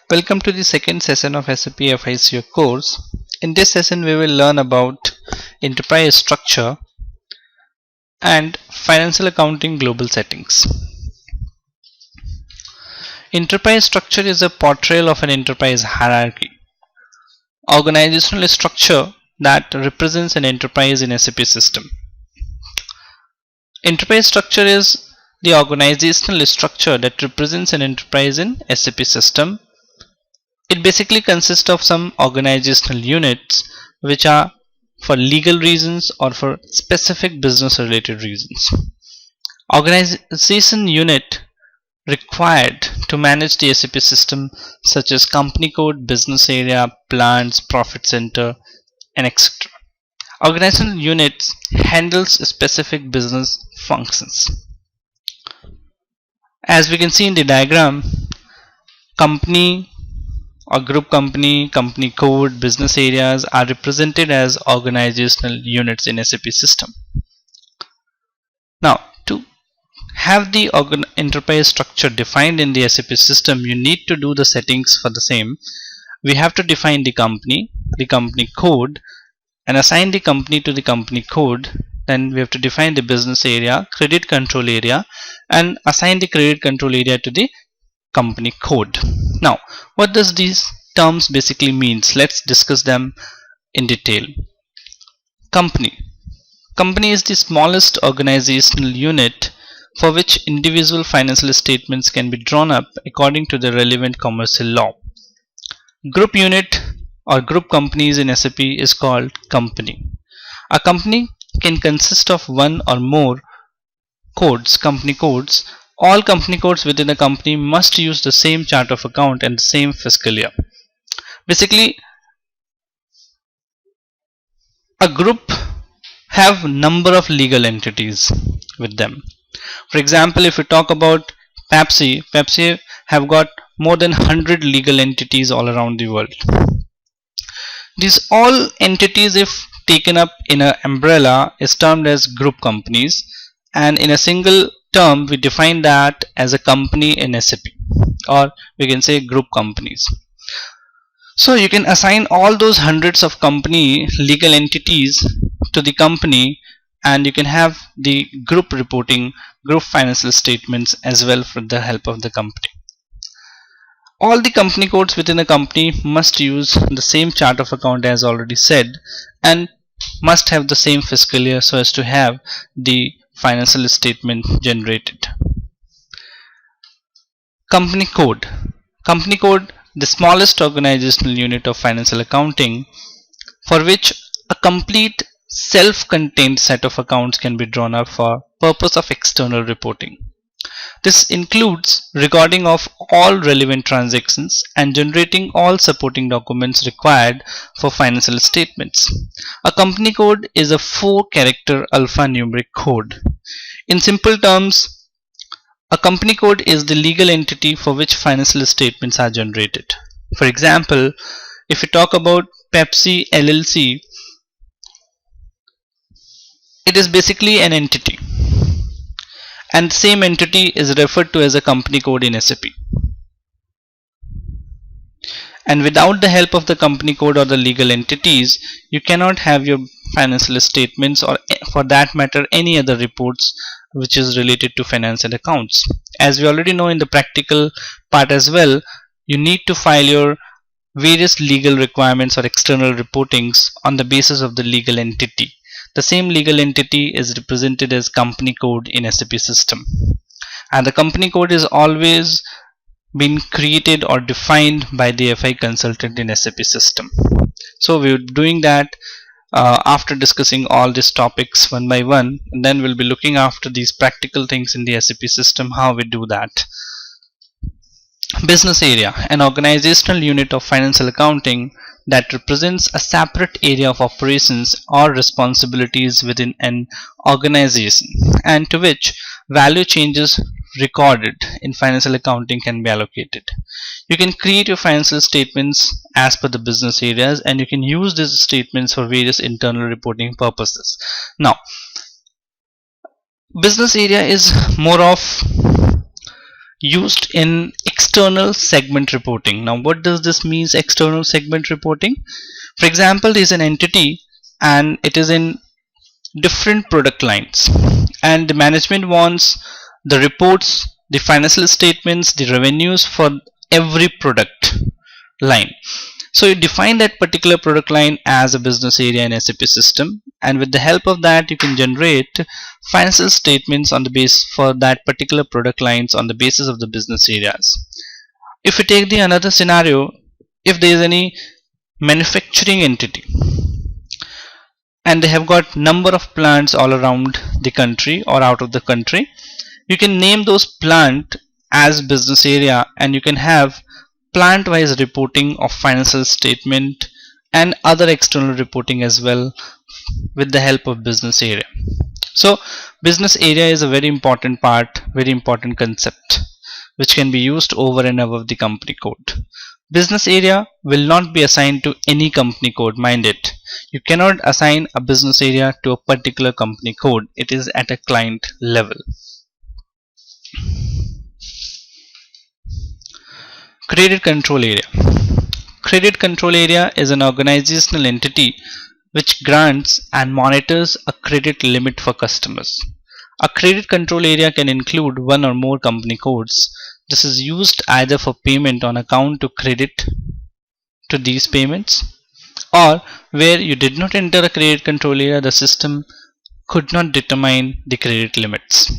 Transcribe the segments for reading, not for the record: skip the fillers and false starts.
Welcome to the second session of SAP FICO course. In this session, we will learn about enterprise structure and financial accounting global settings. Enterprise structure is a portrayal of an enterprise hierarchy, organizational structure that represents an enterprise in SAP system. Enterprise structure is the organizational structure that represents an enterprise in SAP system. It basically consists of some organizational units which are for legal reasons or for specific business related reasons. Organization unit required to manage the SAP system such as company code, business area, plants, profit center, and etc. Organizational units handles specific business functions. As we can see in the diagram, company or group company, company code, business areas are represented as organizational units in SAP system. Now, to have the enterprise structure defined in the SAP system, you need to do the settings for the same. We have to define the company code, and assign the company to the company code. Then we have to define the business area, credit control area, and assign the credit control area to the company code. Now, what does these terms basically means? Let's discuss them in detail. Company is the smallest organizational unit for which individual financial statements can be drawn up according to the relevant commercial law. Group unit or group companies in SAP is called company. A company can consist of one or more company codes. All company codes within a company must use the same chart of account and the same fiscal year. Basically, a group have number of legal entities with them. For example, if we talk about Pepsi have got more than 100 legal entities all around the world. These all entities, if taken up in an umbrella, is termed as group companies, and in a single term we define that as a company in SAP, or we can say group companies. So you can assign all those hundreds of company legal entities to the company, and you can have the group reporting, group financial statements as well with the help of the company. All the company codes within a company must use the same chart of account as already said, and must have the same fiscal year so as to have the financial statement generated. Company code, the smallest organizational unit of financial accounting for which a complete self-contained set of accounts can be drawn up for purpose of external reporting. This includes recording of all relevant transactions and generating all supporting documents required for financial statements. A company code is a 4-character alphanumeric code. In simple terms, a company code is the legal entity for which financial statements are generated. For example, if we talk about Pepsi LLC, it is basically an entity, and the same entity is referred to as a company code in SAP. And without the help of the company code or the legal entities, you cannot have your financial statements, or for that matter any other reports which is related to finance and accounts. As we already know in the practical part as well, you need to file your various legal requirements or external reportings on the basis of the legal entity. The same legal entity is represented as company code in SAP system, and the company code is always been created or defined by the FI consultant in SAP system. So we're doing that after discussing all these topics one by one, and then we'll be looking after these practical things in the SAP system, how we do that. Business area, an organizational unit of financial accounting that represents a separate area of operations or responsibilities within an organization, and to which value changes recorded in financial accounting can be allocated. You can create your financial statements as per the business areas, and you can use these statements for various internal reporting purposes. Now, business area is more of used in external segment reporting. Now what does this mean, external segment reporting? For example, there is an entity and it is in different product lines, and the management wants the reports, the financial statements, the revenues for every product line. So you define that particular product line as a business area in SAP system, and with the help of that you can generate financial statements on the base for that particular product lines on the basis of the business areas. If we take the another scenario, if there is any manufacturing entity and they have got number of plants all around the country or out of the country, you can name those plant as business area, and you can have plant wise reporting of financial statement and other external reporting as well with the help of business area. So business area is a very important part, very important concept which can be used over and above the company code. Business area will not be assigned to any company code, mind it. You cannot assign a business area to a particular company code. It is at a client level. Credit control area. Credit control area is an organizational entity which grants and monitors a credit limit for customers. A credit control area can include one or more company codes. This is used either for payment on account to credit to these payments, or where you did not enter a credit control area, the system could not determine the credit limits.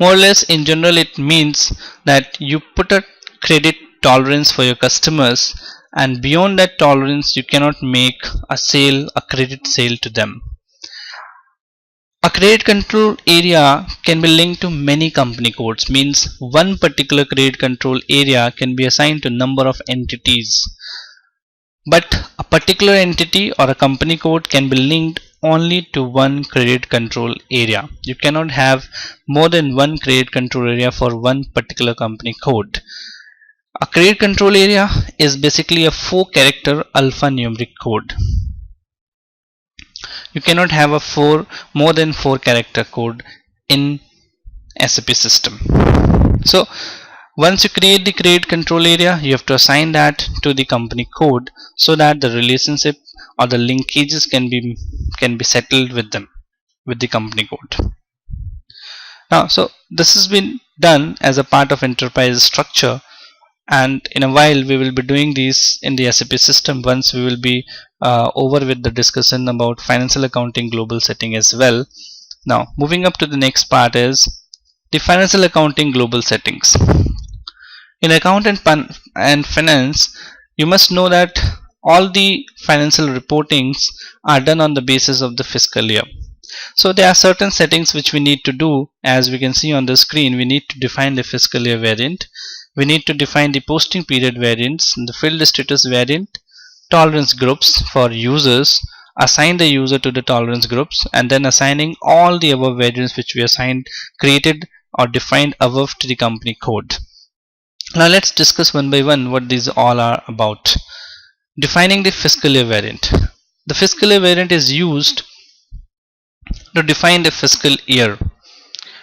More or less, in general, it means that you put a credit tolerance for your customers, and beyond that tolerance you cannot make a sale, a credit sale to them. A credit control area can be linked to many company codes, means one particular credit control area can be assigned to number of entities, but a particular entity or a company code can be linked only to one credit control area. You cannot have more than one credit control area for one particular company code. A credit control area is basically a 4-character alphanumeric code. You cannot have a more than 4-character code in SAP system. So once you create the credit control area, you have to assign that to the company code so that the relationship or the linkages can be settled with them, with the company code. Now, so this has been done as a part of enterprise structure, and in a while we will be doing these in the SAP system once we will be over with the discussion about financial accounting global setting as well. Now moving up to the next part is the financial accounting global settings. In account and finance, you must know that all the financial reportings are done on the basis of the fiscal year. So there are certain settings which we need to do. As we can see on the screen, we need to define the fiscal year variant. We need to define the posting period variants, the field status variant, tolerance groups for users, assign the user to the tolerance groups, and then assigning all the above variants which we assigned, created or defined above to the company code. Now let's discuss one by one what these all are about. Defining the fiscal year variant. The fiscal year variant is used to define the fiscal year.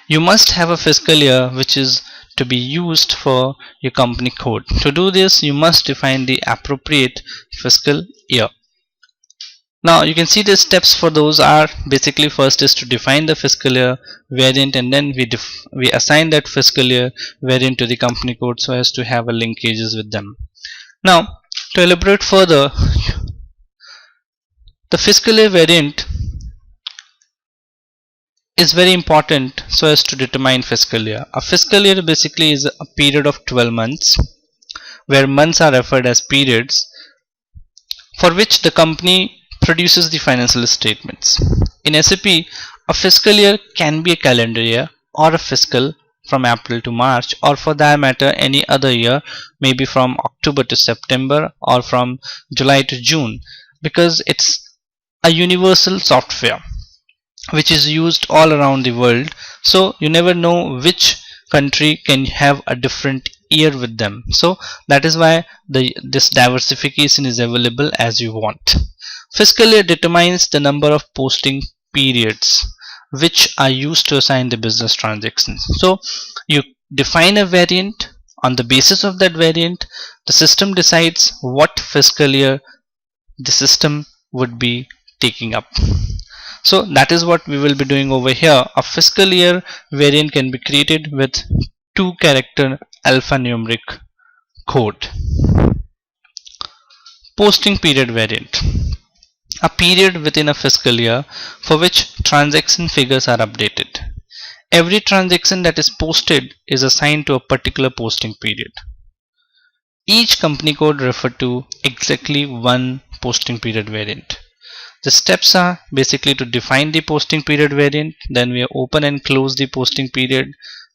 You must have a fiscal year which is to be used for your company code. To do this, you must define the appropriate fiscal year. Now you can see the steps for those are basically, first is to define the fiscal year variant, and then we assign that fiscal year variant to the company code so as to have a linkages with them. Now to elaborate further, the fiscal year variant is very important so as to determine fiscal year. A fiscal year basically is a period of 12 months where months are referred as periods for which the company produces the financial statements. In SAP, a fiscal year can be a calendar year or a fiscal from April to March, or for that matter any other year, maybe from October to September or from July to June, because it's a universal software which is used all around the world. So you never know which country can have a different year with them. So that is why this diversification is available as you want. Fiscal year determines the number of posting periods which are used to assign the business transactions. So you define a variant. On the basis of that variant, the system decides what fiscal year the system would be taking up. So that is what we will be doing over here. A fiscal year variant can be created with 2-character alphanumeric code. Posting period variant. A period within a fiscal year for which transaction figures are updated. Every transaction that is posted is assigned to a particular posting period. Each company code refers to exactly one posting period variant. The steps are basically to define the posting period variant, then we open and close the posting period,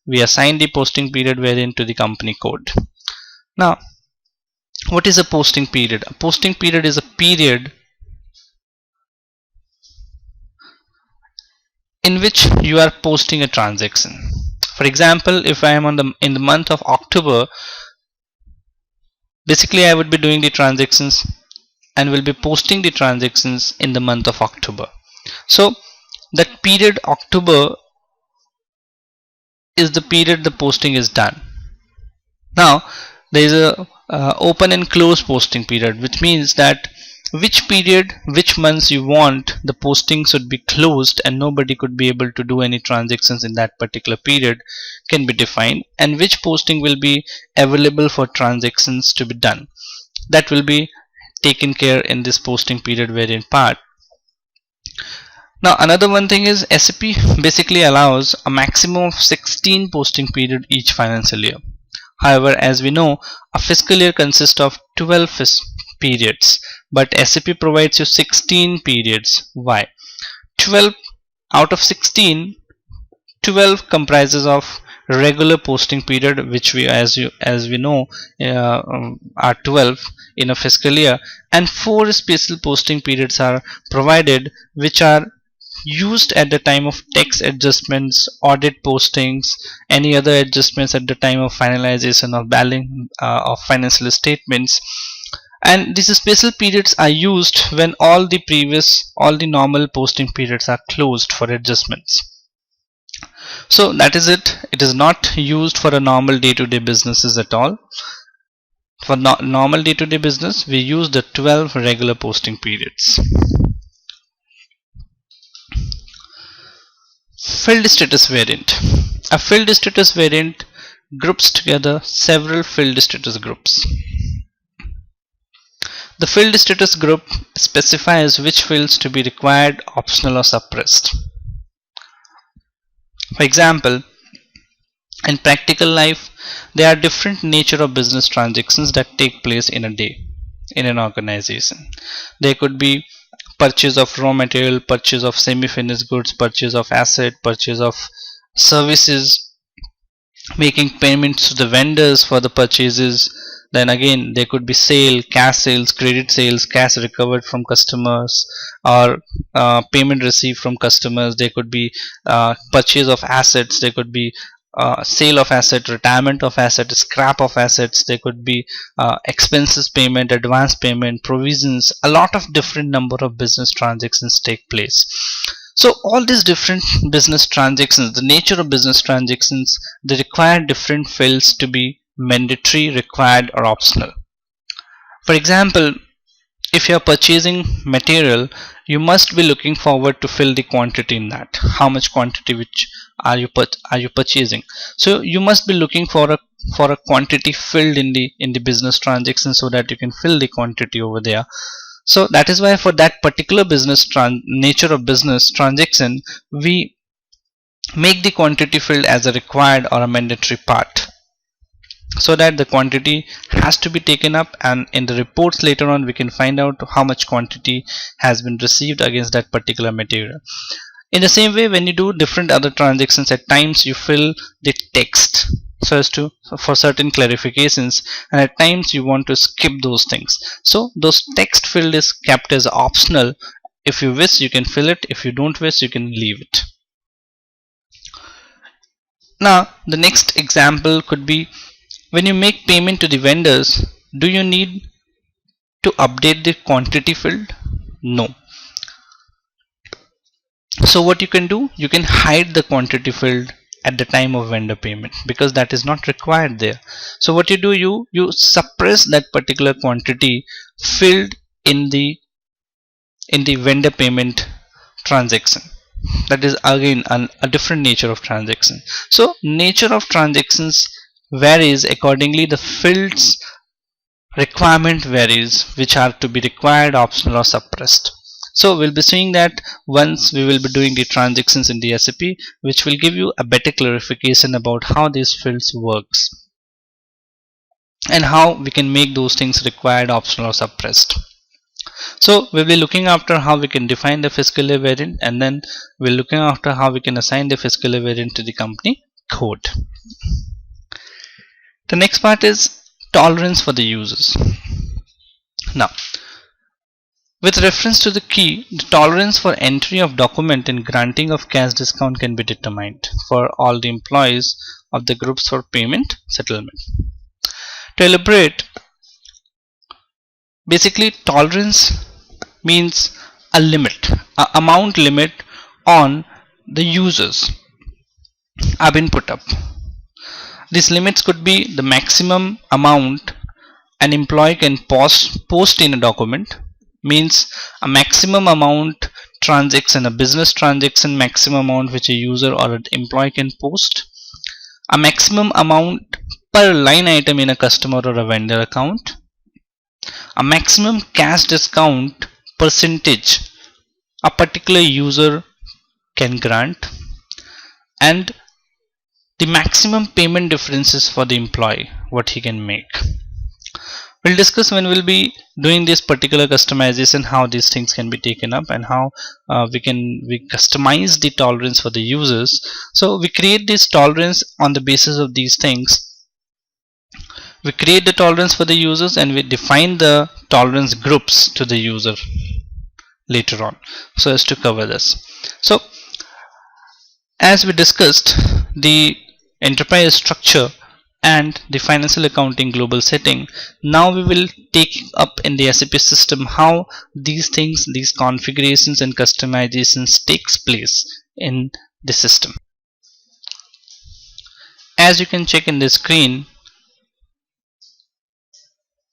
we assign the posting period variant to the company code. Now, what is a posting period? A posting period is a period in which you are posting a transaction. For example, if I am in the month of October, basically I would be doing the transactions and will be posting the transactions in the month of October. So that period October is the period the posting is done. Now there is a open and close posting period, which means that which period, which months you want the posting should be closed and nobody could be able to do any transactions in that particular period can be defined, and which posting will be available for transactions to be done. That will be taken care in this posting period variant part. Now another one thing is SAP basically allows a maximum of 16 posting period each financial year. However, as we know, a fiscal year consists of 12 periods, but SAP provides you 16 periods. Why? 12 out of 16, 12 comprises of regular posting period, which we as we know are 12 in a fiscal year, and 4 special posting periods are provided, which are used at the time of tax adjustments, audit postings, any other adjustments at the time of finalization of balance of financial statements. And these special periods are used when all the normal posting periods are closed for adjustments. So that is it. It is not used for a normal day-to-day businesses at all. For normal day-to-day business, we use the 12 regular posting periods. Field status variant. A field status variant groups together several field status groups. The field status group specifies which fields to be required, optional or suppressed. For example, in practical life, there are different nature of business transactions that take place in a day in an organization. There could be purchase of raw material, purchase of semi-finished goods, purchase of asset, purchase of services, making payments to the vendors for the purchases. Then again there could be cash sales, credit sales, cash recovered from customers, or payment received from customers. There could be purchase of assets, there could be sale of asset, retirement of asset, scrap of assets. There could be expenses payment, advance payment, provisions. A lot of different number of business transactions take place. So all these different business transactions, the nature of business transactions, they require different fields to be mandatory, required or optional. For example, if you are purchasing material, you must be looking forward to fill the quantity in that. How much quantity which are you purchasing? So you must be looking for a quantity filled in the business transaction, so that you can fill the quantity over there. So that is why for that particular business nature of business transaction, we make the quantity filled as a required or a mandatory part, so that the quantity has to be taken up, and in the reports later on we can find out how much quantity has been received against that particular material. In the same way, when you do different other transactions, at times you fill the text so as to for certain clarifications, and at times you want to skip those things. So those text field is kept as optional. If you wish, you can fill it. If you don't wish, you can leave it. Now the next example could be, when you make payment to the vendors, do you need to update the quantity field? No. So what you can do, you can hide the quantity field at the time of vendor payment, because that is not required there. So what you do, you suppress that particular quantity filled in the vendor payment transaction. That is again a different nature of transaction. So nature of transactions varies accordingly, the fields requirement varies, which are to be required, optional or suppressed. So we'll be seeing that once we will be doing the transactions in the SAP, which will give you a better clarification about how these fields works and how we can make those things required, optional or suppressed. So we'll be looking after how we can define the fiscal year variant, and then we're looking after how we can assign the fiscal year variant to the company code. The next part is tolerance for the users. Now, with reference to the key, the tolerance for entry of document and granting of cash discount can be determined for all the employees of the groups for payment settlement. To elaborate, basically tolerance means a limit, a amount limit on the users have been put up. These limits could be the maximum amount an employee can post in a document, means a maximum amount transaction, a business transaction maximum amount which a user or an employee can post, a maximum amount per line item in a customer or a vendor account, a maximum cash discount percentage a particular user can grant, and the maximum payment differences for the employee, what he can make. We'll discuss when we'll be doing this particular customization how these things can be taken up and how we customize the tolerance for the users. So we create this tolerance on the basis of these things. We create the tolerance for the users and we define the tolerance groups to the user later on, so as to cover this. So as we discussed the enterprise structure and the financial accounting global setting, now we will take up in the SAP system how these things, these configurations and customizations takes place in the system. As you can check in the screen,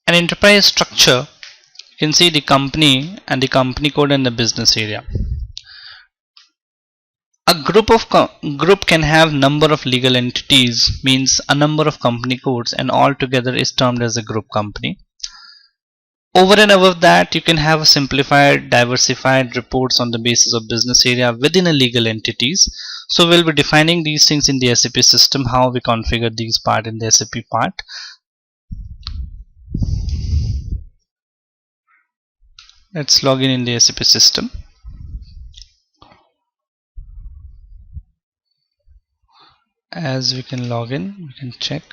an enterprise structure, you can see the company and the company code and the business area. A group can have number of legal entities, means a number of company codes, and all together is termed as a group company. Over and above that, you can have a simplified, diversified reports on the basis of business area within a legal entities. So we'll be defining these things in the SAP system, how we configure these part in the SAP part. Let's log in the SAP system. As we can log in, we can check.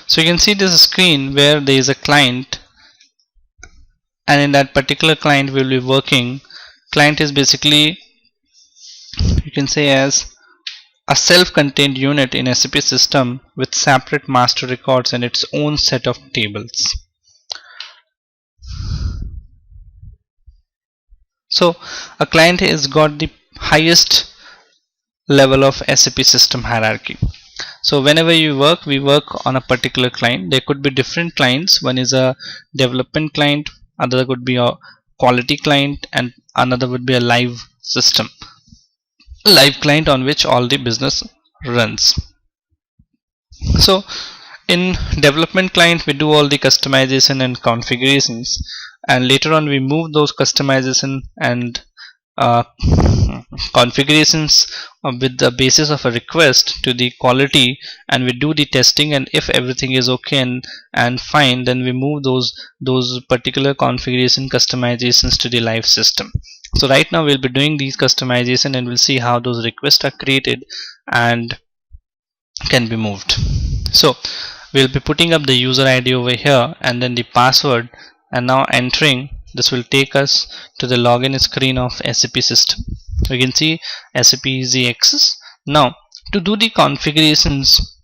So you can see this screen where there is a client, and in that particular client we will be working. Client is basically, you can say, as a self-contained unit in SAP system with separate master records and its own set of tables. So a client has got the highest level of SAP system hierarchy. So whenever we work on a particular client. There could be different clients. One is a development client, another could be a quality client, and another would be a live system, live client on which all the business runs. So in development client we do all the customization and configurations, and later on we move those customization and configurations with the basis of a request to the quality, and we do the testing, and if everything is okay and fine, then we move those particular configuration customizations to the live system. So right now we'll be doing these customization and we'll see how those requests are created and can be moved. So we'll be putting up the user ID over here and then the password, and now entering. This will take us to the login screen of SAP system. We can see SAP easy access. Now to do the configurations,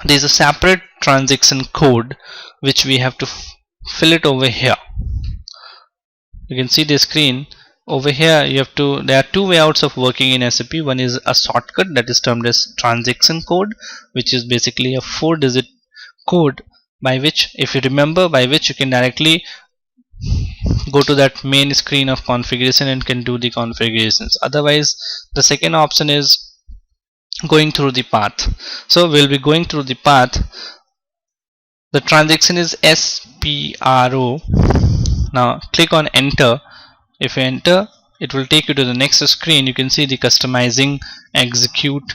there is a separate transaction code which we have to fill it over here. You can see the screen over here. You have to, there are two wayouts of working in SAP. One is a shortcut that is termed as transaction code, which is basically a 4-digit code by which, if you remember, by which you can directly go to that main screen of configuration and can do the configurations. Otherwise, the second option is going through the path. So we'll be going through the path. The transaction is SPRO. Now click on enter. If you enter, it will take you to the next screen. You can see the customizing execute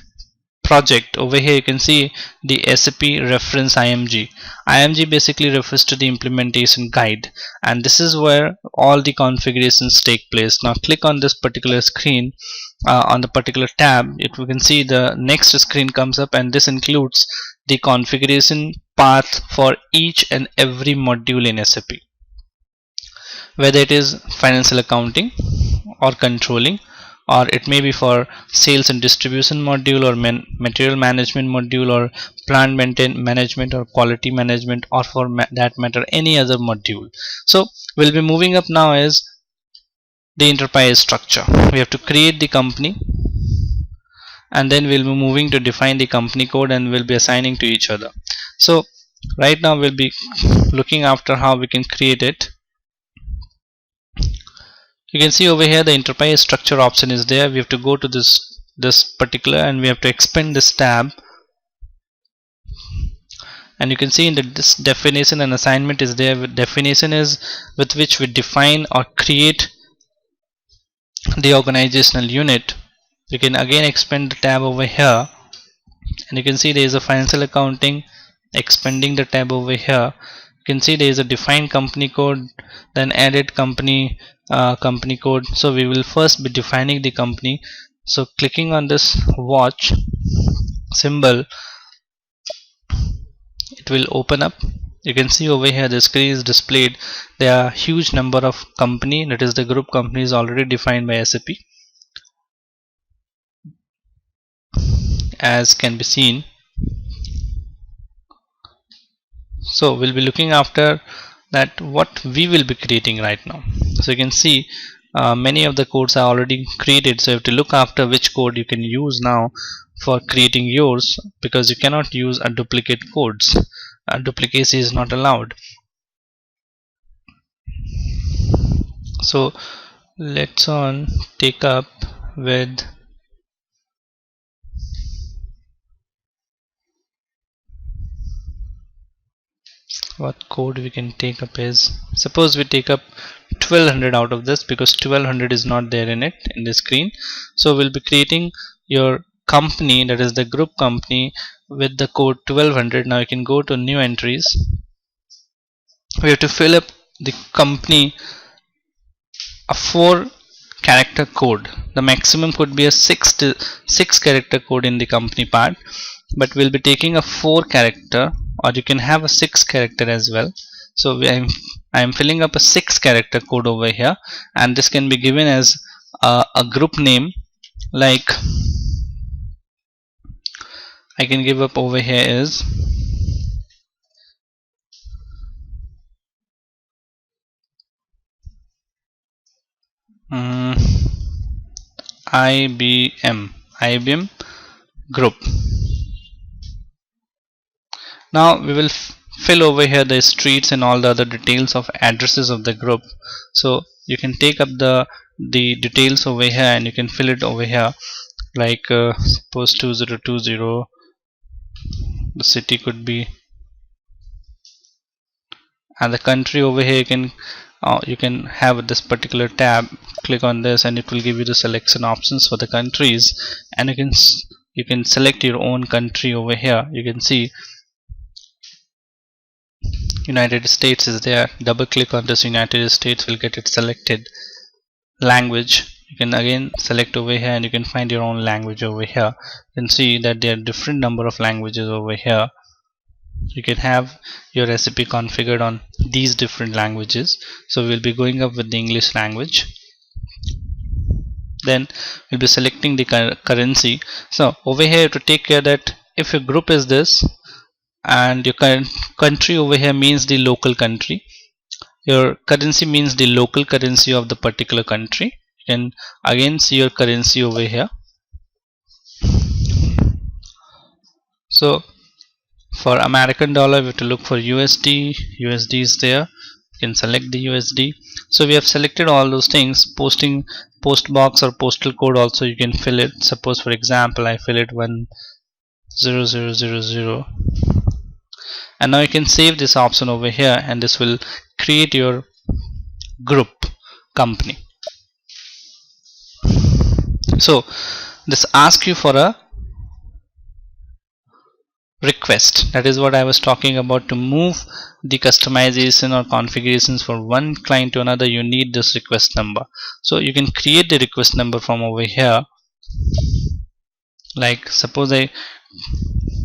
project. Over here you can see the SAP reference IMG. IMG basically refers to the implementation guide, and this is where all the configurations take place. Now click on this particular screen, on the particular tab. If you can see, the next screen comes up, and this includes the configuration path for each and every module in SAP, whether it is financial accounting or controlling, or it may be for sales and distribution module, or material management module, or plant management, or quality management, or for that matter any other module. So we'll be moving up now is the enterprise structure. We have to create the company, and then we'll be moving to define the company code, and we'll be assigning to each other. So right now we'll be looking after how we can create it. You can see over here the enterprise structure option is there. We have to go to this particular, and we have to expand this tab, and you can see in this definition and assignment is there. Definition is with which we define or create the organizational unit. You can again expand the tab over here, and you can see there is a financial accounting. Expanding the tab over here, you can see there is a defined company code, then added company code. So we will first be defining the company. So clicking on this watch symbol, it will open up. You can see over here the screen is displayed. There are huge number of company, that is the group company is already defined by SAP, as can be seen. So we'll be looking after that what we will be creating right now. So you can see many of the codes are already created, so you have to look after which code you can use now for creating yours, because you cannot use a duplicate codes. Duplicacy is not allowed. So let's take up with what code we can take up is, suppose we take up 1200 out of this, because 1200 is not there in the screen. So we'll be creating your company, that is the group company, with the code 1200. Now you can go to new entries. We have to fill up the company a 4-character code. The maximum could be a 6-character code in the company part, but we'll be taking a 4-character, or you can have a 6-character as well. So I am filling up a 6-character code over here, and this can be given as a group name, like I can give up over here is IBM group. Now we will fill over here the streets and all the other details of addresses of the group. So you can take up the details over here, and you can fill it over here, like suppose 2020. The city could be, and the country over here you can have this particular tab. Click on this, and it will give you the selection options for the countries, and you can select your own country over here. You can see United States is there. Double click on this United States, will get it selected. Language, you can again select over here, and you can find your own language over here. You can see that there are different number of languages over here. You can have your recipe configured on these different languages. So we'll be going up with the English language. then we'll be selecting the currency. So over here to take care that if your group is this and your country over here means the local country, your currency means the local currency of the particular country, you can again see your currency over here. So for American dollar we have to look for USD. USD is there, you can select the USD. So we have selected all those things. Post box or postal code also you can fill it. Suppose for example I fill it 10000, and now you can save this option over here, and this will create your group company. So this asks you for a request. That is what I was talking about. To move the customization or configurations for one client to another, you need this request number. So you can create the request number from over here. Like suppose I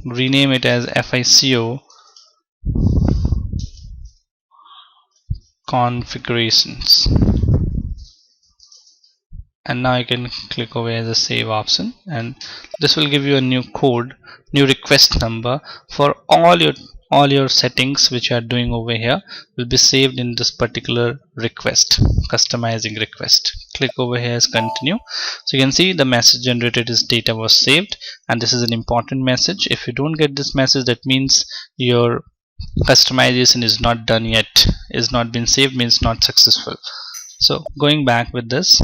rename it as FICO configurations, and now you can click over as a save option, and this will give you a new code, new request number for all your settings which you are doing over here will be saved in this particular request, customizing request. Click over here as continue. So you can see the message generated is data was saved, and this is an important message. If you don't get this message, that means your customization is not done yet, is not been saved, means not successful. So going back with this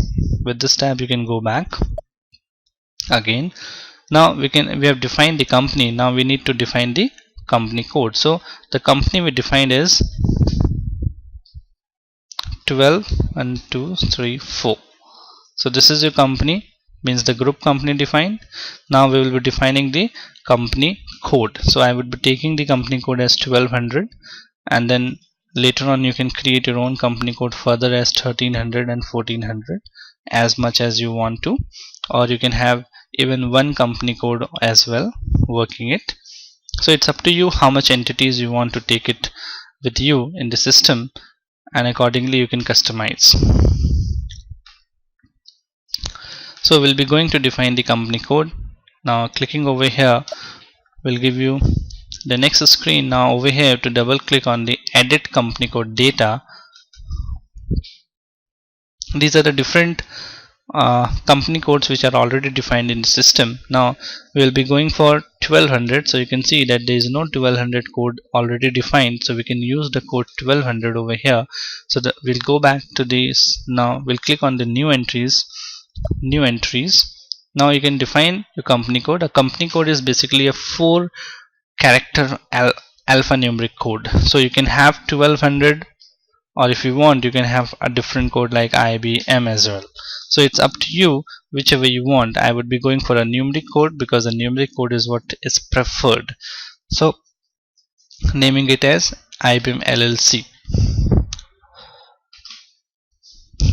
tab, you can go back again. Now we have defined the company. Now we need to define the company code. So the company we defined is 121234. So this is your company, means the group company defined. Now we will be defining the company code. So I would be taking the company code as 1200, and then later on you can create your own company code further as 1300 and 1400, as much as you want to, or you can have even one company code as well working it. So it's up to you how much entities you want to take it with you in the system, and accordingly you can customize. So we'll be going to define the company code. Now clicking over here will give you the next screen. Now over here to double click on the edit company code data. These are the different company codes which are already defined in the system. Now we will be going for 1200. So you can see that there is no 1200 code already defined, so we can use the code 1200 over here. So we'll go back to this. Now we'll click on the new entries. Now you can define your company code. A company code is basically a 4-character alphanumeric code. So you can have 1200, or if you want you can have a different code like IBM as well. So it's up to you, whichever you want. I would be going for a numeric code because a numeric code is what is preferred. So naming it as IBM LLC.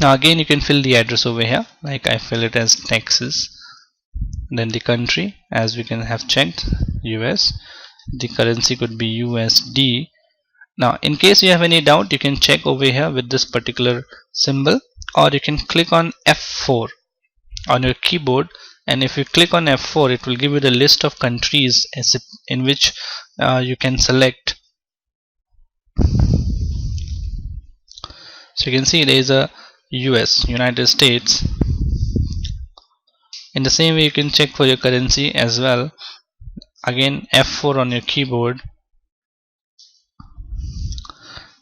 Now again you can fill the address over here, like I fill it as Texas. Then the country, as we can have checked, US. The currency could be USD. Now in case you have any doubt, you can check over here with this particular symbol, or you can click on F4 on your keyboard, and if you click on F4 it will give you the list of countries in which you can select. So you can see there is a US, United States. In the same way you can check for your currency as well. Again F4 on your keyboard.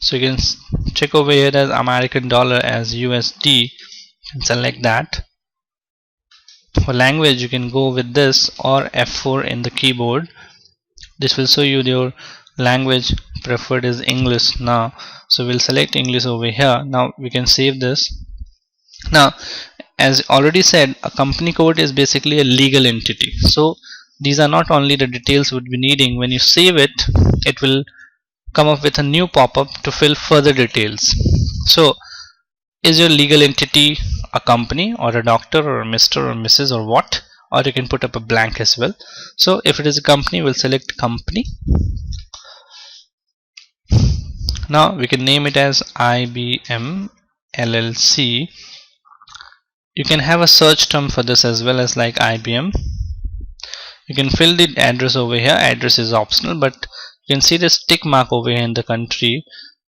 So you can check over here as American dollar as USD and select that. For language you can go with this or F4 in the keyboard. This will show you your language preferred is English now. So we'll select English over here. Now we can save this. Now as already said, a company code is basically a legal entity. So these are not only the details would be needing. When you save it, it will come up with a new pop-up to fill further details. So is your legal entity a company or a doctor or a Mr. or Mrs. or what? Or you can put up a blank as well. So if it is a company, we'll select company. Now we can name it as IBM LLC You can have a search term for this as well, as like IBM. You can fill the address over here. Address is optional, but you can see this tick mark over here in the country.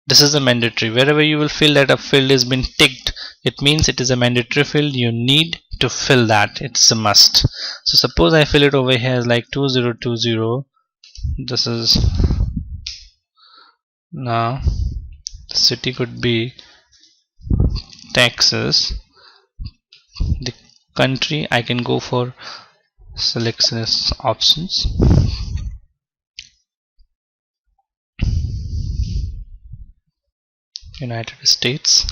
This is a mandatory. Wherever you will feel that a field has been ticked, it means it is a mandatory field. You need to fill that. It's a must. So suppose I fill it over here as like 2020. This is, now the city could be Texas. The country, I can go for selection options. United States.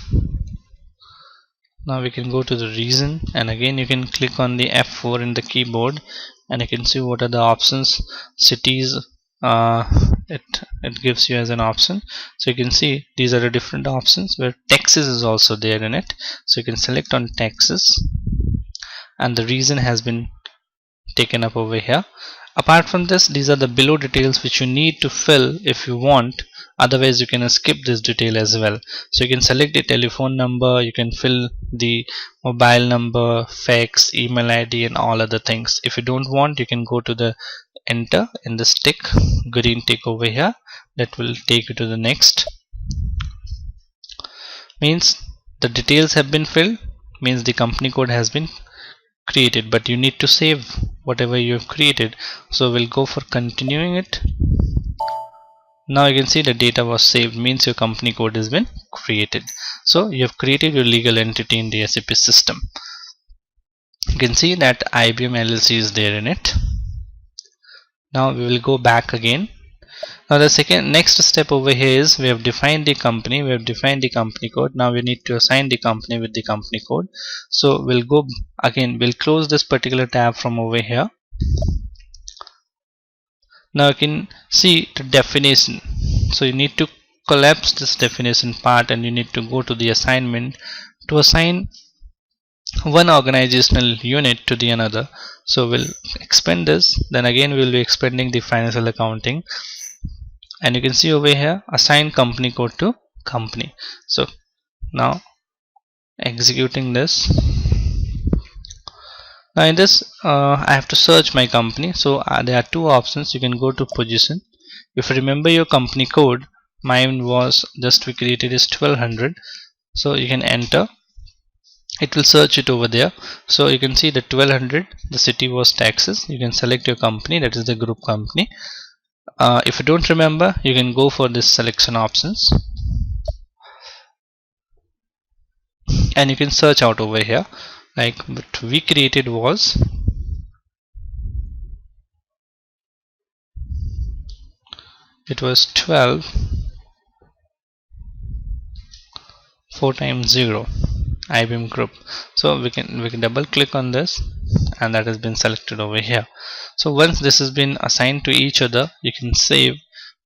Now we can go to the region, and again you can click on the F4 in the keyboard, and you can see what are the options. Cities, it gives you as an option. So you can see these are the different options where Texas is also there in it. So you can select on Texas, and the region has been taken up over here. Apart from this, these are the below details which you need to fill if you want. Otherwise you can skip this detail as well. So you can select the telephone number, you can fill the mobile number, fax, email ID, and all other things. If you don't want, you can go to the enter in this tick, green tick over here. That will take you to the next. Means the details have been filled, means the company code has been created, but you need to save whatever you have created. So we'll go for continuing it. Now you can see the data was saved, means your company code has been created. So you have created your legal entity in the SAP system. You can see that IBM LLC is there in it. Now we will go back again. Now the next step over here is we have defined the company, we have defined the company code. Now we need to assign the company with the company code. So we'll go again, we'll close this particular tab from over here. Now you can see the definition. So you need to collapse this definition part, and you need to go to the assignment to assign one organizational unit to the another. So we'll expand this, then again we'll be expanding the financial accounting, and you can see over here assign company code to company. So now executing this. Now in this I have to search my company. So there are two options. You can go to position. If you remember your company code, mine was just we created is 1200. So you can enter, it will search it over there. So you can see the 1200, the city was Texas. You can select your company, that is the group company. If you don't remember, you can go for this selection options, and you can search out over here. Like what we created was, it was 12 4 times 0 IBM group. So we can double click on this, and that has been selected over here. So once this has been assigned to each other, you can save.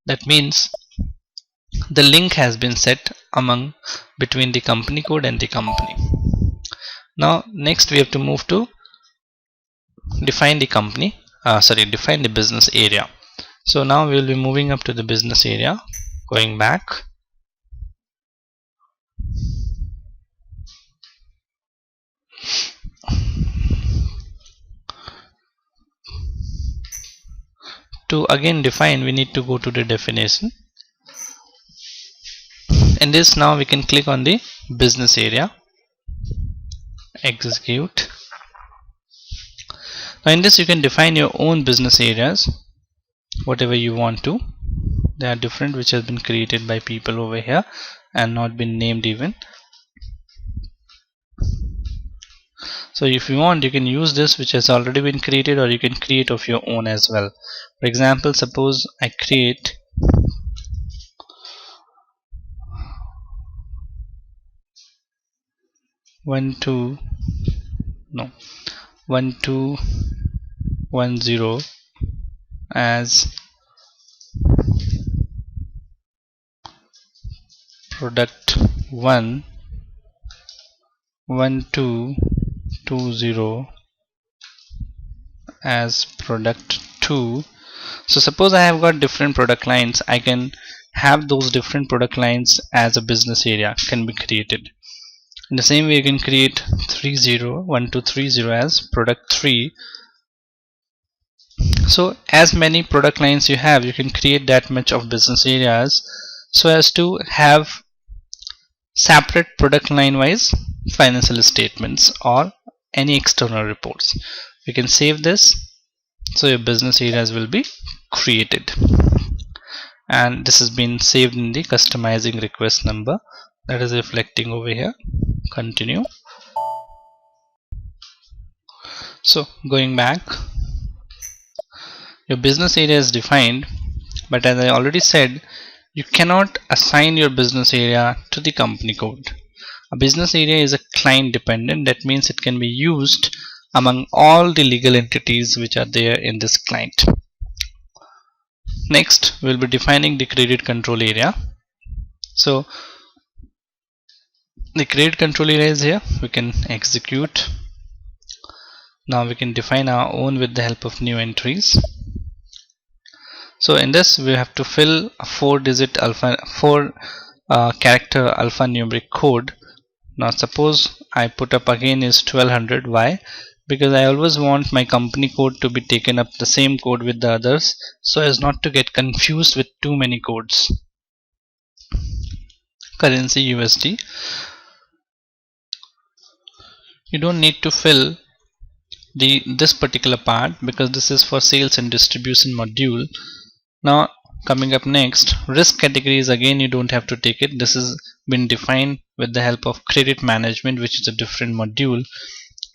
That means the link has been set among between the company code and the company. Now next we have to move to define the company, define the business area. So now we will be moving up to the business area, going back. To again define, we need to go to the definition. In this, now we can click on the business area, execute. Now in this you can define your own business areas, whatever you want to. They are different, which has been created by people over here and not been named even. So if you want, you can use this which has already been created, or you can create of your own as well. For example, suppose I create one two 1210 as product 1, 1220 as product 2. So suppose I have got different product lines, I can have those different product lines as a business area can be created. In the same way, you can create 1230 as product 3. So as many product lines you have, you can create that much of business areas so as to have separate product line wise financial statements or any external reports. You can save this, so your business areas will be created, and this has been saved in the customizing request number that is reflecting over here. Continue. So going back, your business area is defined, but as I already said, you cannot assign your business area to the company code. A business area is a client dependent. That means it can be used among all the legal entities which are there in this client. Next, we'll be defining the credit control area. So the credit control area is here. We can execute. Now we can define our own with the help of new entries. So in this, we have to fill a 4 character alphanumeric code. Now suppose I put up again is 1200. Why? Because I always want my company code to be taken up the same code with the others, so as not to get confused with too many codes. Currency USD. You don't need to fill this particular part because this is for sales and distribution module. Now coming up next, risk categories, again you don't have to take it. This has been defined with the help of credit management, which is a different module.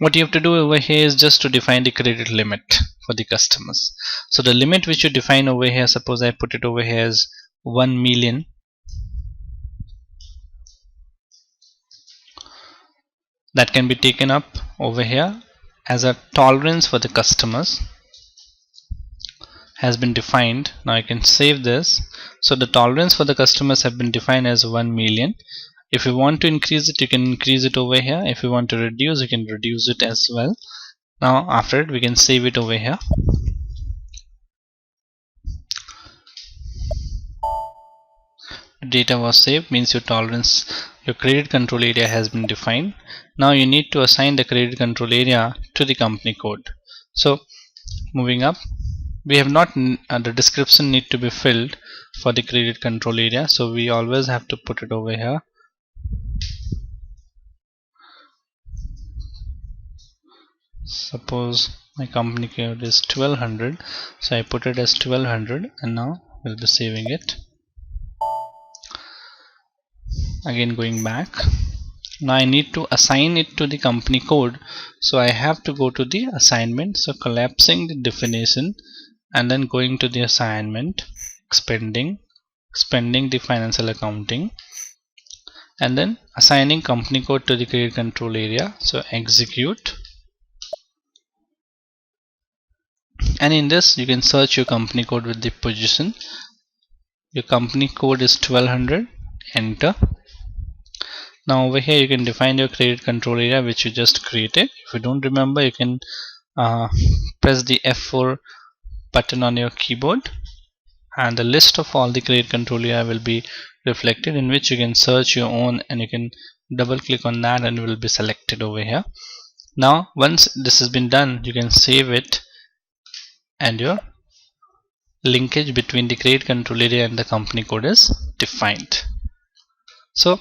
What you have to do over here is just to define the credit limit for the customers. So the limit which you define over here, suppose I put it over here as 1 million. That can be taken up over here as a tolerance for the customers has been defined. Now I can save this. So the tolerance for the customers have been defined as 1 million. If you want to increase it, you can increase it over here. If you want to reduce, you can reduce it as well. Now after it, we can save it over here. Data was saved, means your tolerance, your credit control area has been defined. Now you need to assign the credit control area to the company code. So moving up, we have not the description need to be filled for the credit control area, so we always have to put it over here. Suppose my company code is 1200, so I put it as 1200, and now we'll be saving it. Again going back, now I need to assign it to the company code, so I have to go to the assignment. So collapsing the definition and then going to the assignment, expanding the financial accounting, and then assigning company code to the credit control area. So execute, and in this you can search your company code with the position. Your company code is 1200, enter. Now over here you can define your credit control area which you just created. If you don't remember, you can press the F4 button on your keyboard, and the list of all the credit control area will be reflected, in which you can search your own, and you can double click on that and it will be selected over here. Now once this has been done, you can save it, and your linkage between the credit control area and the company code is defined. So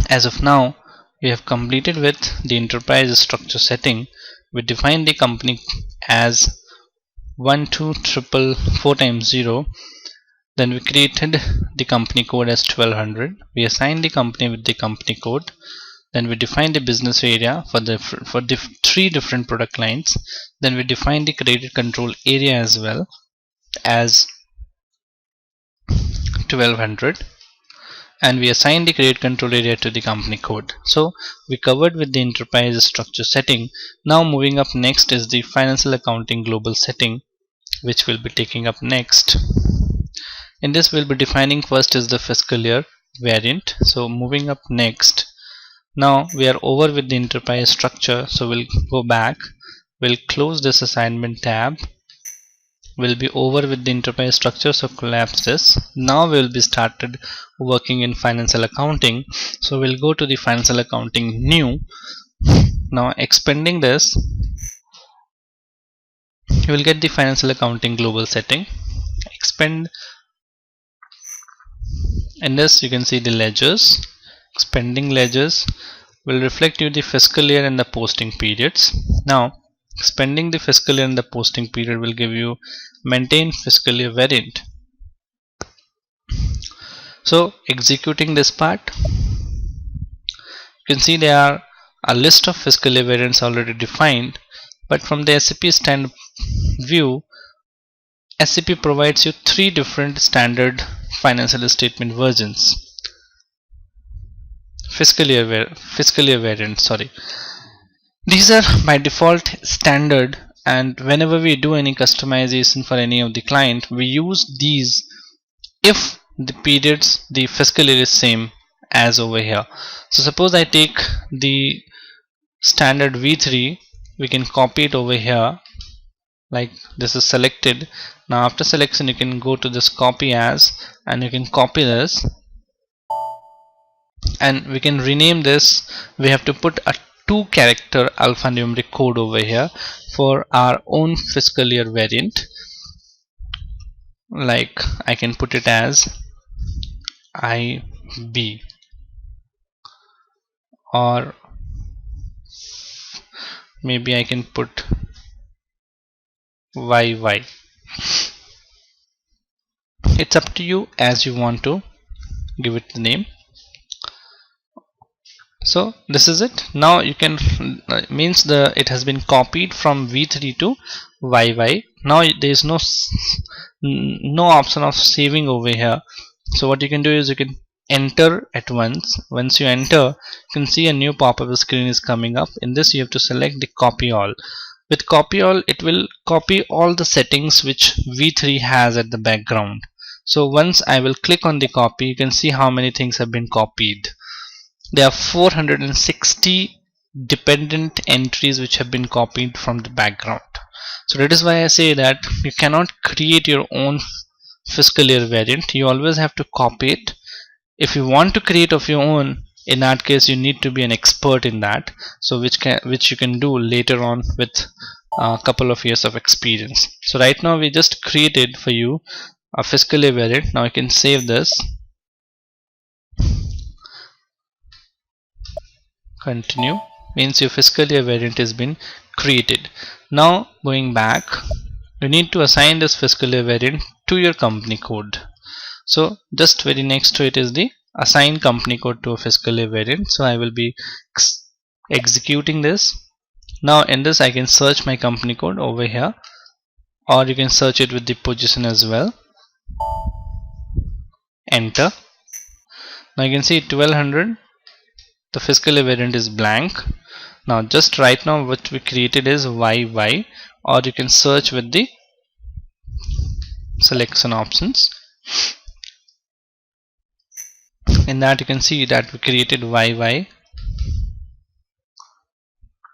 as of now, we have completed with the enterprise structure setting. We defined the company as 12444 times 0. Then we created the company code as 1200. We assigned the company with the company code. Then we defined the business area for the 3 different product lines. Then we defined the credit control area as well as 1200. And we assign the credit control area to the company code. So we covered with the enterprise structure setting. Now moving up next is the financial accounting global setting, which we'll be taking up next. In this we'll be defining first is the fiscal year variant. So moving up next, now we are over with the enterprise structure, so we'll go back, we'll close this assignment tab, We'll be over with the enterprise structure, so collapse this. Now we'll be started working in financial accounting. So we'll go to the financial accounting new. Now expanding this, you will get the financial accounting global setting. Expand. In this you can see the ledgers. Expanding ledgers will reflect you the fiscal year and the posting periods. Now expanding the fiscal year and the posting period will give you maintain fiscal year variant. So executing this part, you can see there are a list of fiscal year variants already defined, but from the SAP stand view, SAP provides you three different standard financial statement versions. Fiscal year variant, sorry. These are by default standard, and whenever we do any customization for any of the client, we use these if the fiscal year is same as over here. So suppose I take the standard V3, we can copy it over here, like this is selected. Now after selection you can go to this copy as, and you can copy this, and we can rename this. We have to put a 2-character alphanumeric code over here for our own fiscal year variant. Like I can put it as IB, or maybe I can put YY. It's up to you as you want to give it the name. So this is it. Now you can means it has been copied from V3 to YY. Now there is no option of saving over here. So what you can do is you can enter at once. Once you enter, you can see a new pop-up screen is coming up. In this you have to select the copy all. With copy all, it will copy all the settings which V3 has at the background. So once I will click on the copy, you can see how many things have been copied. There are 460 dependent entries which have been copied from the background. So that is why I say that you cannot create your own fiscal year variant. You always have to copy it. If you want to create of your own, in that case you need to be an expert in that, so which you can do later on with a couple of years of experience. So right now we just created for you a fiscal year variant. Now you can save this, continue, means your fiscal year variant has been created. Now going back, you need to assign this fiscal year variant to your company code. So just very next to it is the assign company code to a fiscal year variant. So I will be executing this. Now in this I can search my company code over here, or you can search it with the position as well. Enter. Now you can see 1200, the fiscal year variant is blank. Now just right now what we created is YY, or you can search with the selection options. In that you can see that we created YY,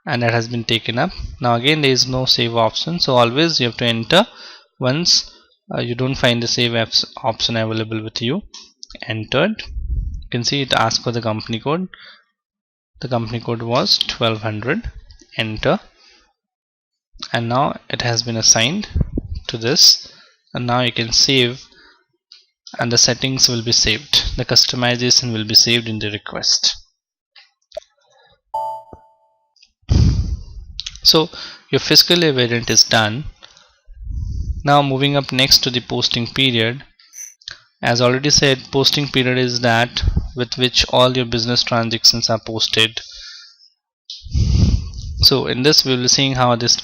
and that has been taken up. Now again there is no save option, so always you have to enter once you don't find the save option available with you. Entered. You can see it asks for the company code. The company code was 1200. Enter, and now it has been assigned to this, and now you can save, and the settings will be saved. The customization will be saved in the request. So your fiscal year variant is done. Now moving up next to the posting period. As already said, posting period is that with which all your business transactions are posted. So in this we will be seeing how this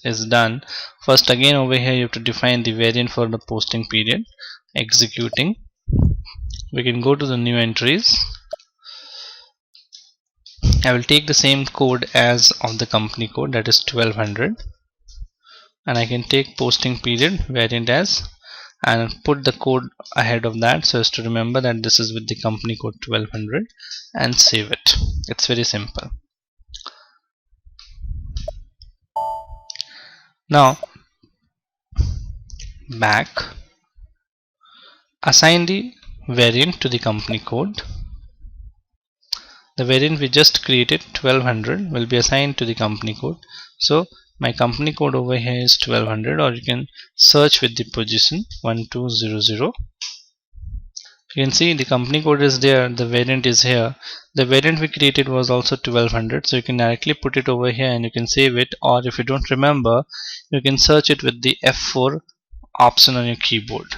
is done. First again over here you have to define the variant for the posting period. Executing. We can go to the new entries. I will take the same code as of the company code, that is 1200, and I can take posting period variant as, and put the code ahead of that so as to remember that this is with the company code 1200, and save it. It's very simple. Now back, assign the variant to the company code. The variant we just created 1200 will be assigned to the company code. So my company code over here is 1200, or you can search with the position 1200. You can see the company code is there, the variant is here. The variant we created was also 1200, so you can directly put it over here and you can save it, or if you don't remember, you can search it with the F4 option on your keyboard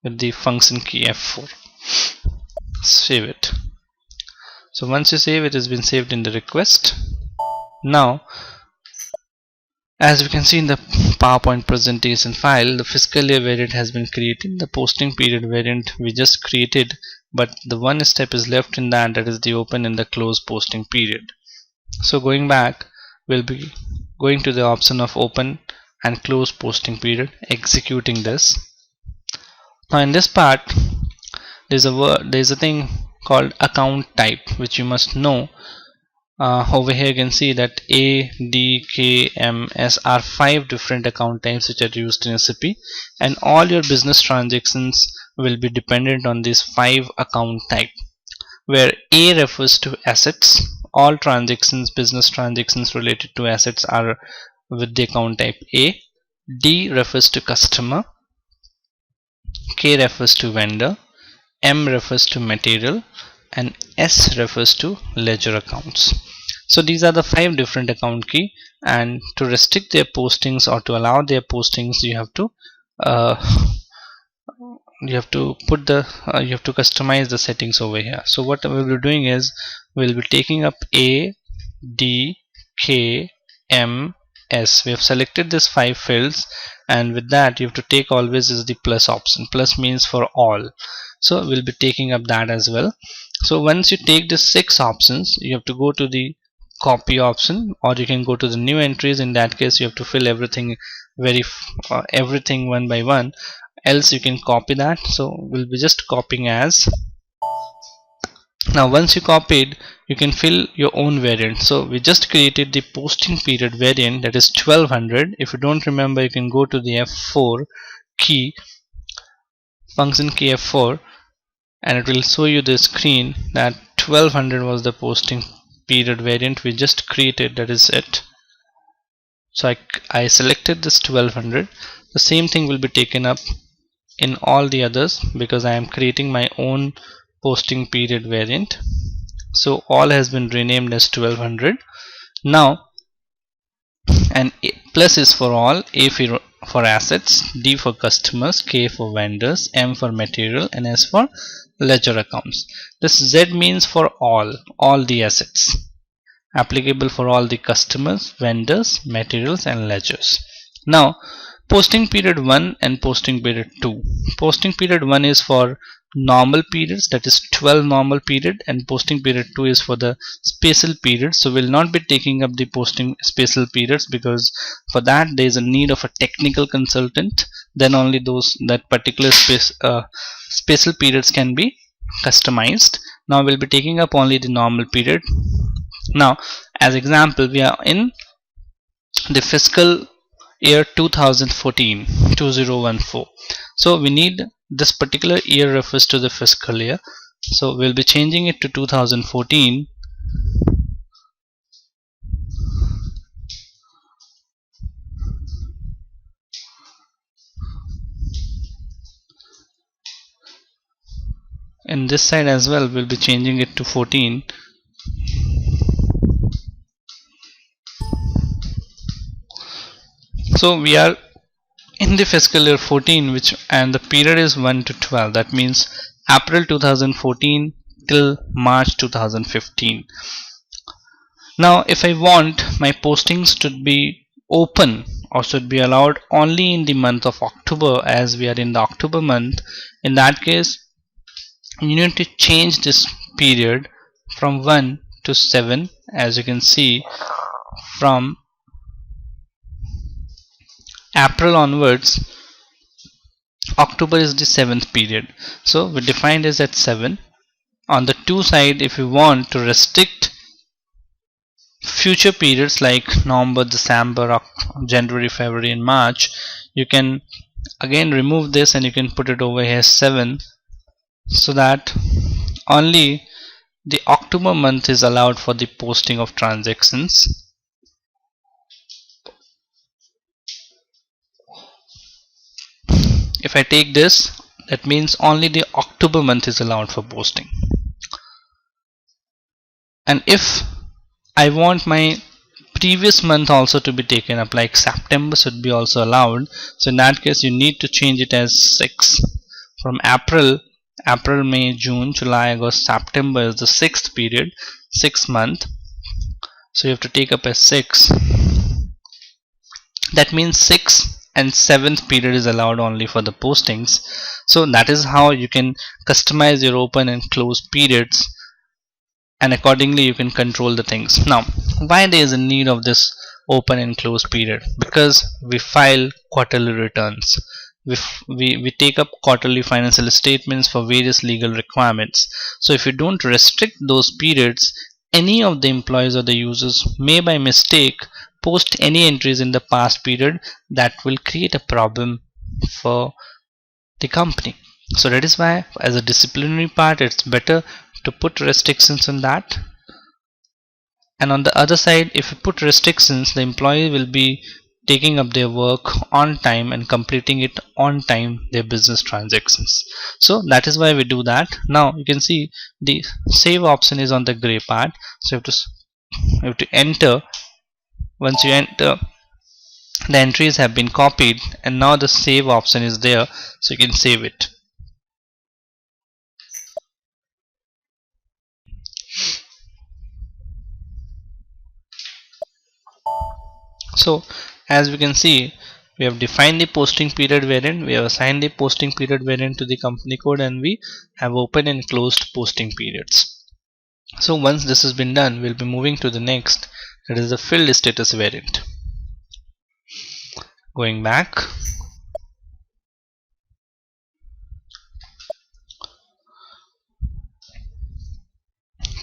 with the function key F4. Save it. So once you save, it has been saved in the request. Now, as we can see in the PowerPoint presentation file, the fiscal year variant has been created. The posting period variant we just created, but the one step is left in that is the open and the close posting period. So going back, we'll be going to the option of open and close posting period, executing this. Now in this part, there's a thing called account type, which you must know. Over here you can see that A, D, K, M, S are 5 different account types which are used in SAP, and all your business transactions will be dependent on these 5 account type, where A refers to assets. All transactions, business transactions related to assets are with the account type A. D refers to customer, K refers to vendor, M refers to material, and S refers to ledger accounts. So these are the 5 different account key, and to restrict their postings or to allow their postings, you have to customize the settings over here. So what we'll be doing is we'll be taking up A, D, K, M, S. We have selected these 5 fields, and with that you have to take always is the plus option. Plus means for all. So we'll be taking up that as well. So once you take the 6 options, you have to go to the copy option, or you can go to the new entries. In that case, you have to fill everything everything one by one, else you can copy that. So we'll be just copying as. Now once you copied, you can fill your own variant. So we just created the posting period variant, that is 1200. If you don't remember, you can go to the F4 key, function key F4, and it will show you the screen that 1200 was the posting period variant we just created. That is it. So I selected this 1200. The same thing will be taken up in all the others because I am creating my own posting period variant. So all has been renamed as 1200 now, and plus is for all, A for assets, D for customers, K for vendors, M for material, and S for ledger accounts. This Z means for all the assets, applicable for all the customers, vendors, materials, and ledgers. Now posting period 1 and posting period 2. Posting period 1 is for normal periods, that is 12 normal period, and posting period 2 is for the special period. So we'll not be taking up the posting special periods because for that there is a need of a technical consultant. Then only that particular special periods can be customized. Now we'll be taking up only the normal period. Now as example, we are in the fiscal year 2014. So we need this particular year refers to the fiscal year, so we'll be changing it to 2014. In this side as well, we'll be changing it to 14. So we are in the fiscal year 14, and the period is 1 to 12. That means April 2014 till March 2015. Now if I want my postings to be open or should be allowed only in the month of October, as we are in the October month, in that case you need to change this period from 1 to 7. As you can see, from April onwards, October is the 7th period, so we defined as at 7. On the 2 side, if you want to restrict future periods like November, December, January, February, and March, you can Again remove this and you can put it over here 7, so that only the October month is allowed for the posting of transactions. If I take this, that means only the October month is allowed for posting. And if I want my previous month also to be taken up, like September should be also allowed, so in that case you need to change it as 6. From April, May, June, July, August, September is the 6th period, 6th month, so you have to take up as 6. That means 6th and 7th period is allowed only for the postings. So that is how you can customize your open and close periods, and accordingly you can control the things. Now, why there is a need of this open and close period? Because we file quarterly returns. We take up quarterly financial statements for various legal requirements. So if you don't restrict those periods, any of the employees or the users may by mistake post any entries in the past period that will create a problem for the company. So that is why as a disciplinary part it's better to put restrictions on that. And on the other side, if you put restrictions, the employee will be taking up their work on time and completing it on time, their business transactions. So that is why we do that. Now you can see the save option is on the gray part, so you have to enter. Once you enter, the entries have been copied and now the save option is there, so you can save it. So as we can see, we have defined the posting period variant, we have assigned the posting period variant to the company code, and we have open and closed posting periods. So once this has been done, we'll be moving to the next, that is the filled status variant. Going back,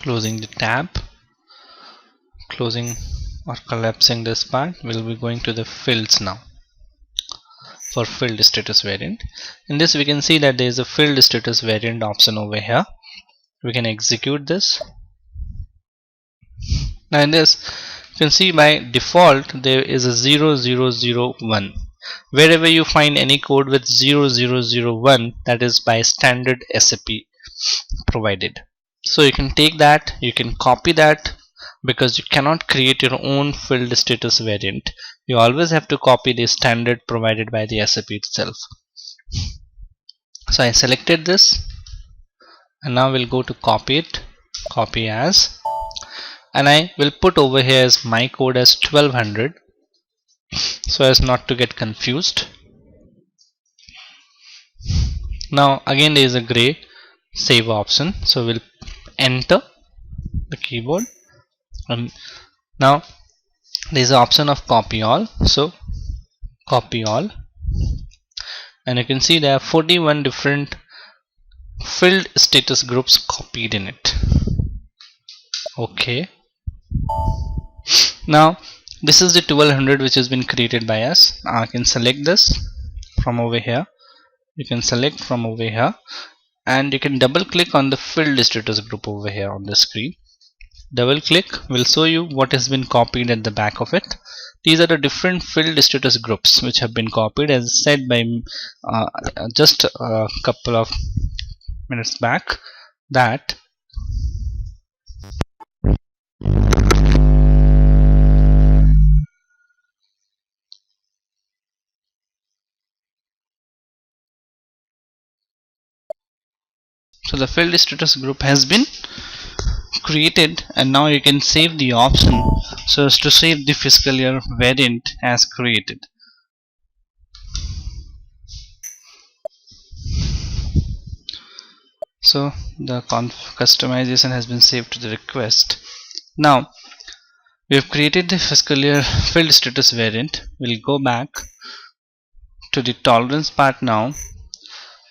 closing the tab, closing or collapsing this part, we'll be going to the fields now. For filled status variant, in this we can see that there is a filled status variant option over here. We can execute this. Now in this you can see by default there is a 0001. Wherever you find any code with 0001, that is by standard SAP provided. So you can take that, you can copy that, because you cannot create your own filled status variant. You always have to copy the standard provided by the SAP itself. So I selected this and now we'll go to copy it, copy as, and I will put over here as my code as 1200 so as not to get confused. Now again there is a gray save option, so we'll enter the keyboard, and now there is an option of copy all, so copy all, and you can see there are 41 different filled status groups copied in it. Okay, now this is the 1200 which has been created by us. I can select this from over here, you can select from over here, and you can double click on the filled status group over here on the screen. Double click will show you what has been copied at the back of it. These are the different filled status groups which have been copied, as said by just a couple of minutes back, that so the filled status group has been created, and now you can save the option so as to save the fiscal year variant as created. So the customization has been saved to the request. Now we have created the fiscal year filled status variant. We'll go back to the tolerance part now.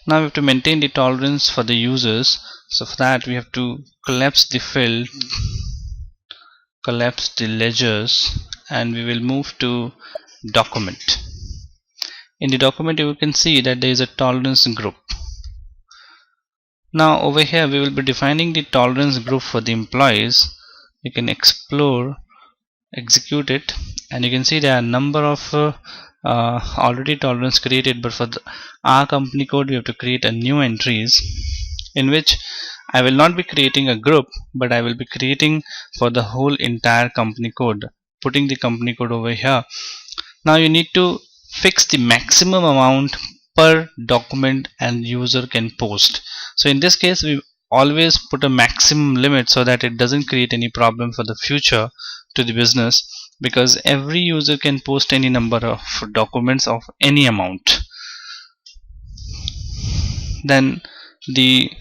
Now we have to maintain the tolerance for the users, so for that we have to collapse the field, collapse the ledgers, and we will move to document. in the document you can see that there is a tolerance group. Now over here we will be defining the tolerance group for the employees. You can explore, execute it, and you can see there are a number of already tolerance created, but for our company code we have to create a new entries in which I will not be creating a group, but I will be creating for the whole entire company code, putting the company code over here. Now you need to fix the maximum amount per document and user can post. So in this case we always put a maximum limit so that it doesn't create any problem for the future to the business, because every user can post any number of documents of any amount. Then the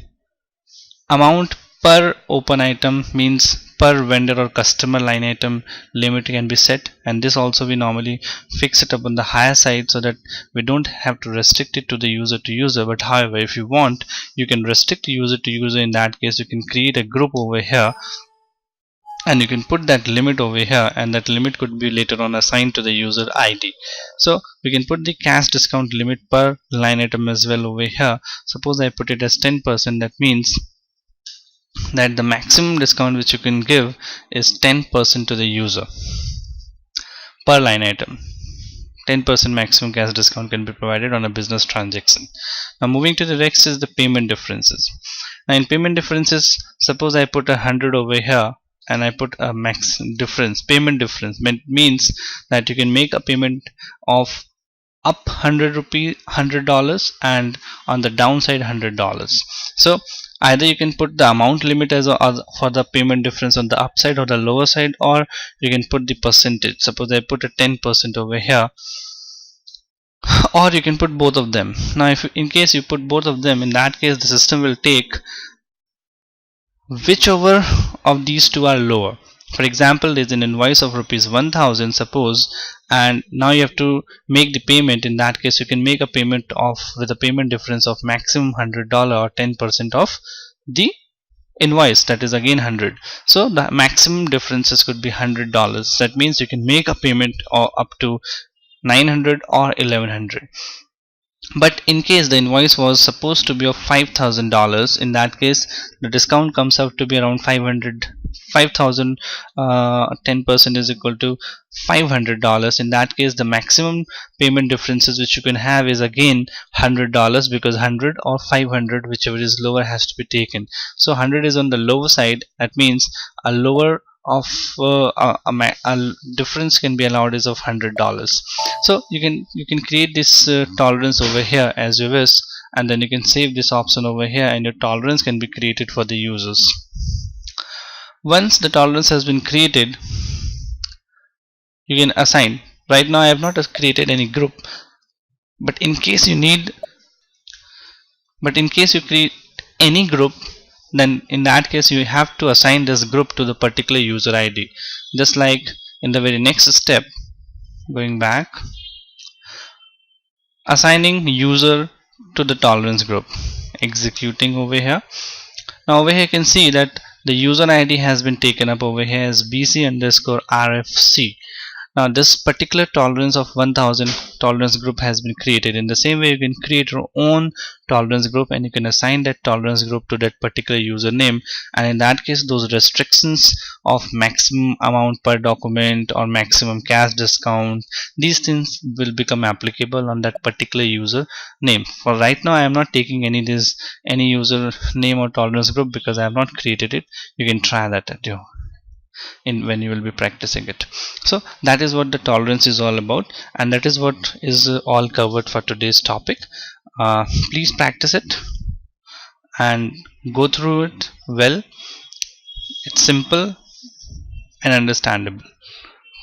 amount per open item means per vendor or customer line item limit can be set, and this also we normally fix it up on the higher side so that we don't have to restrict it to the user to user. But however, if you want, you can restrict user to user. In that case you can create a group over here and you can put that limit over here, and that limit could be later on assigned to the user ID. So we can put the cash discount limit per line item as well over here. Suppose I put it as 10%, that means that the maximum discount which you can give is 10% to the user per line item. 10% maximum cash discount can be provided on a business transaction. Now moving to the next is the payment differences. Now in payment differences, suppose I put 100 over here and I put a max difference. Payment difference means that you can make a payment of up 100 rupees, $100, and on the downside $100. So either you can put the amount limit as for the payment difference on the upside or the lower side, or you can put the percentage. Suppose I put a 10% over here, or you can put both of them. Now if in case you put both of them, in that case the system will take whichever of these two are lower. For example, there is an invoice of rupees 1000 suppose, and now you have to make the payment. In that case you can make a payment of with a payment difference of maximum $100 or 10% of the invoice, that is again 100. So the maximum differences could be $100. That means you can make a payment of up to 900 or 1100. But in case the invoice was supposed to be of $5,000, in that case the discount comes out to be around 5,000. 10% is equal to $500. In that case the maximum payment differences which you can have is again $100, because 100 or 500 whichever is lower has to be taken. So 100 is on the lower side, that means a lower of a difference can be allowed is of $100. So you can create this tolerance over here as you wish, and then you can save this option over here and your tolerance can be created for the users. Once the tolerance has been created, you can assign. Right now I have not created any group, but in case you create any group, then in that case you have to assign this group to the particular user ID. Just like in the very next step, going back, assigning user to the tolerance group, executing over here. Now over here you can see that the user ID has been taken up over here as BC underscore RFC. Now this particular tolerance of 1000 tolerance group has been created. In the same way you can create your own tolerance group and you can assign that tolerance group to that particular username, and in that case those restrictions of maximum amount per document or maximum cash discount, these things will become applicable on that particular user name. For right now I am not taking any user name or tolerance group because I have not created it. You can try that at your when you will be practicing it. So that is what the tolerance is all about, and that is what is all covered for today's topic. Please practice it and go through it well. It's simple and understandable.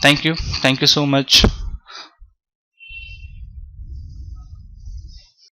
Thank you so much.